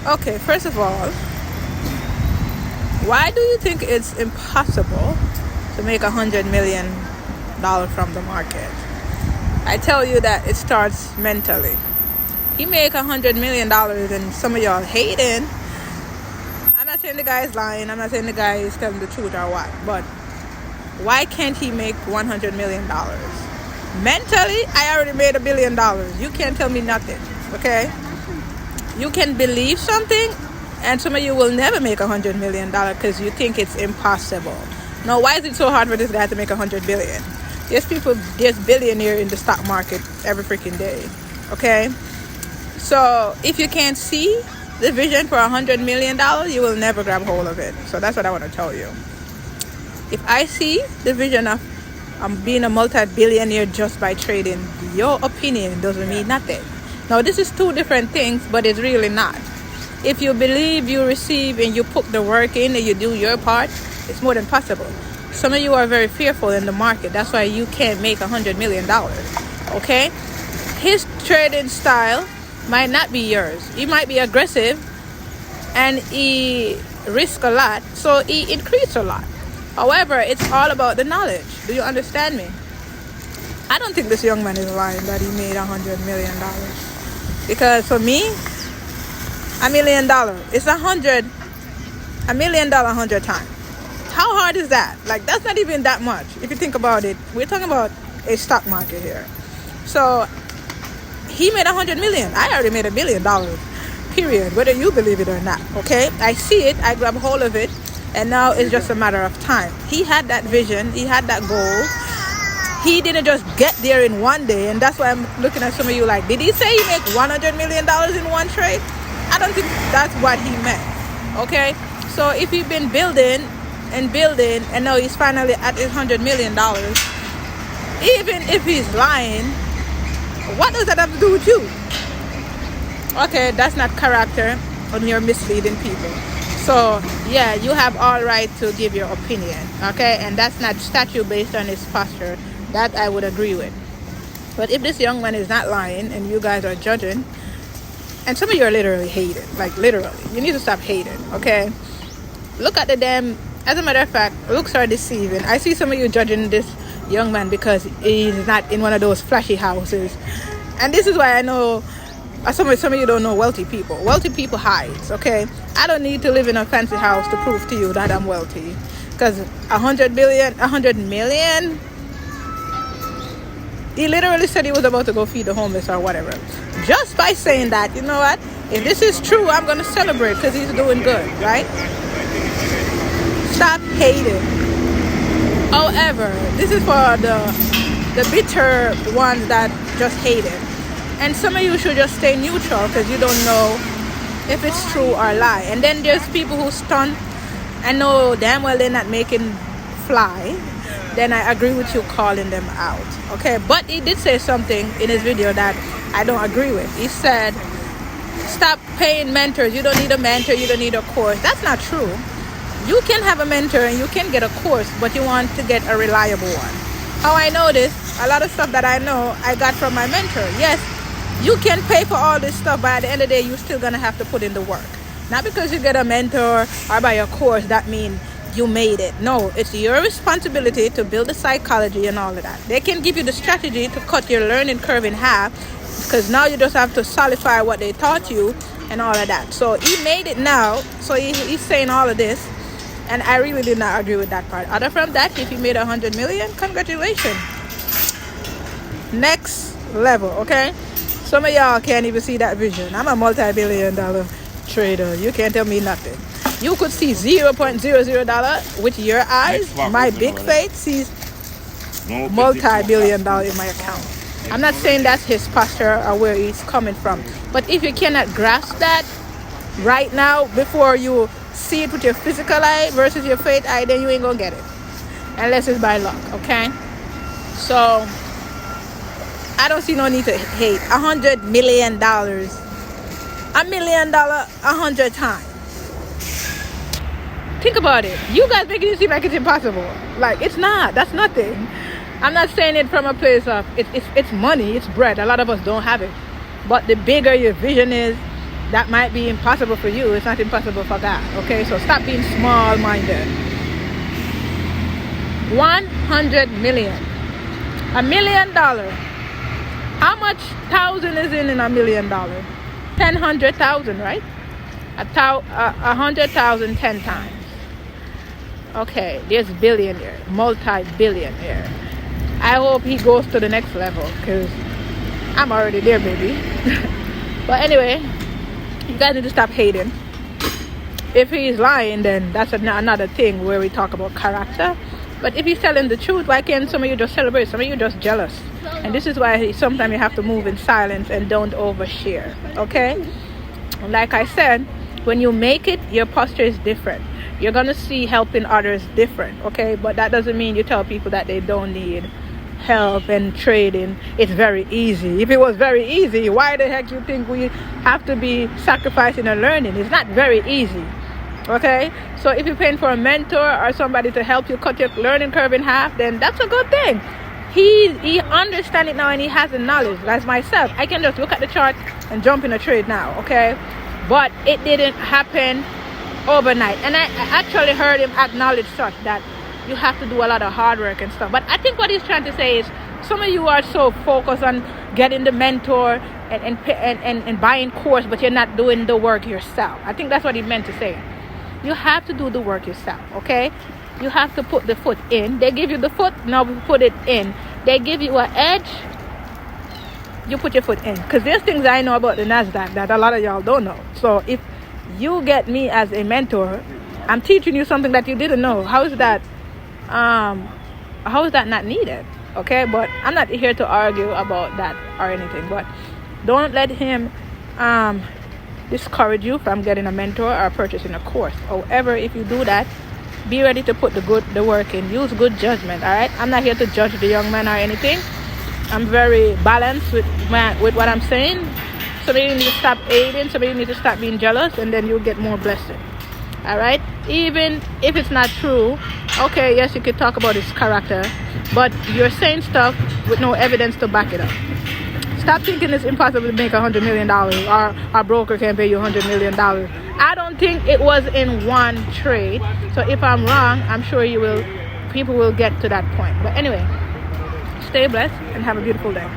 Okay, first of all, why do you think it's impossible to make $100 million from the market? I tell you that it starts mentally. He make $100 million and some of y'all hating. I'm not saying the guy is lying. I'm not saying the guy is telling the truth or what. But why can't he make $100 million? Mentally, I already made $1 billion. You can't tell me nothing, okay? You can believe something, and some of you will never make $100 million because you think it's impossible. Now, why is it so hard for this guy to make $100 billion? There's billionaire in the stock market every freaking day, okay? So if you can't see the vision for $100 million, you will never grab hold of it. So that's what I want to tell you. If I see the vision of being a multi-billionaire just by trading, your opinion doesn't mean nothing. Now, this is two different things, but it's really not. If you believe, you receive, and you put the work in and you do your part, it's more than possible. Some of you are very fearful in the market. That's why you can't make $100 million, okay? His trading style might not be yours. He might be aggressive and he risks a lot, so he increased a lot. However, it's all about the knowledge. Do you understand me? I don't think this young man is lying that he made $100 million. Because for me, $1 million, it's $1 million 100 times. How hard is that? Like, that's not even that much. If you think about it, we're talking about a stock market here. So he made $100 million. I already made $1 billion, period, whether you believe it or not, okay? I see it, I grab hold of it, and now it's just a matter of time. He had that vision, he had that goal. He didn't just get there in one day, and that's why I'm looking at some of you like, did he say he make $100 million in one trade? I don't think that's what he meant, okay? So if he's been building, and now he's finally at his $100 million, even if he's lying, what does that have to do with you? Okay, that's not character, and you're misleading people. So yeah, you have all right to give your opinion, okay? And that's not statute based on his posture. That I would agree with. But if this young man is not lying and you guys are judging, and some of you are literally hating, like literally, you need to stop hating, okay? Look at the damn, as a matter of fact, looks are deceiving. I see some of you judging this young man because he's not in one of those flashy houses. And this is why I know some of you don't know wealthy people. Wealthy people hides, okay? I don't need to live in a fancy house to prove to you that I'm wealthy. Because $100 million, he literally said he was about to go feed the homeless or whatever. Just by saying that, you know what? If this is true, I'm going to celebrate because he's doing good, right? Stop hating. However, this is for the bitter ones that just hate it. And some of you should just stay neutral because you don't know if it's true or lie. And then there's people who stun and know damn well they're not making fly. Then I agree with you calling them out, okay? But he did say something in his video that I don't agree with. He said, stop paying mentors. You don't need a mentor, you don't need a course. That's not true. You can have a mentor and you can get a course, but you want to get a reliable one. How I know this, a lot of stuff that I know, I got from my mentor. Yes, you can pay for all this stuff, but at the end of the day, you're still going to have to put in the work. Not because you get a mentor or buy a course, that means you made it. No, it's your responsibility to build the psychology and all of that. They can give you the strategy to cut your learning curve in half, because now you just have to solidify what they taught you and all of that. So he made it now, so he's saying all of this, and I really did not agree with that part. Other from that, if he made $100 million, congratulations. Next level, okay? Some of y'all can't even see that vision. I'm a multi-billion-dollar trader. You can't tell me nothing. You could see $0.00 with your eyes. My big faith sees multi-billion-dollar in my account. I'm not saying that's his posture or where he's coming from. But if you cannot grasp that right now before you see it with your physical eye versus your faith eye, then you ain't gonna get it. Unless it's by luck, okay? So I don't see no need to hate. $100 million. $1 million 100 times. Think about it. You guys making it seem like it's impossible. Like, it's not. That's nothing. I'm not saying it from a place of it's money, it's bread. A lot of us don't have it. But the bigger your vision is, that might be impossible for you, it's not impossible for God. Okay, so stop being small-minded. 100 million. $1 million. How much thousand is in $1 million? 100,000, right? 100,000 10 times. Okay, there's billionaire, multi-billionaire. I hope he goes to the next level, because I'm already there, baby. But anyway, you guys need to stop hating. If he's lying, then that's another thing where we talk about character. But if he's telling the truth, why can't some of you just celebrate? Some of you just jealous. And this is why sometimes you have to move in silence and don't overshare. Okay? Like I said, when you make it, your posture is different. You're going to see helping others different. Okay? But that doesn't mean you tell people that they don't need help and trading. It's very easy. If it was very easy, why the heck you think we have to be sacrificing and learning? It's not very easy. Okay, so if you're paying for a mentor or somebody to help you cut your learning curve in half, then that's a good thing. He understands it now and he has the knowledge. As myself, I can just look at the chart and jump in a trade now. Okay, but it didn't happen overnight, and I actually heard him acknowledge such that you have to do a lot of hard work and stuff. But I think what he's trying to say is some of you are so focused on getting the mentor and buying course, but you're not doing the work yourself. I think that's what he meant to say. You have to do the work yourself, okay? You have to put the foot in. They give you the foot, now put it in. They give you an edge, you put your foot in. Because there's things I know about the NASDAQ that a lot of y'all don't know. So if you get me as a mentor, I'm teaching you something that you didn't know. How is that not needed? Okay, but I'm not here to argue about that or anything. But don't let him discourage you from getting a mentor or purchasing a course. However, if you do that, be ready to put the work in. Use good judgment. All right, I'm not here to judge the young man or anything. I'm very balanced with what I'm saying. Some of you need to stop hating. Some of you need to stop being jealous, and then you'll get more blessing. All right, even if it's not true, okay, yes, you could talk about his character, but you're saying stuff with no evidence to back it up. Stop thinking it's impossible to make $100 million, or a broker can pay you $100 million. I don't think it was in one trade. So if I'm wrong, I'm sure people will get to that point. But anyway, stay blessed and have a beautiful day.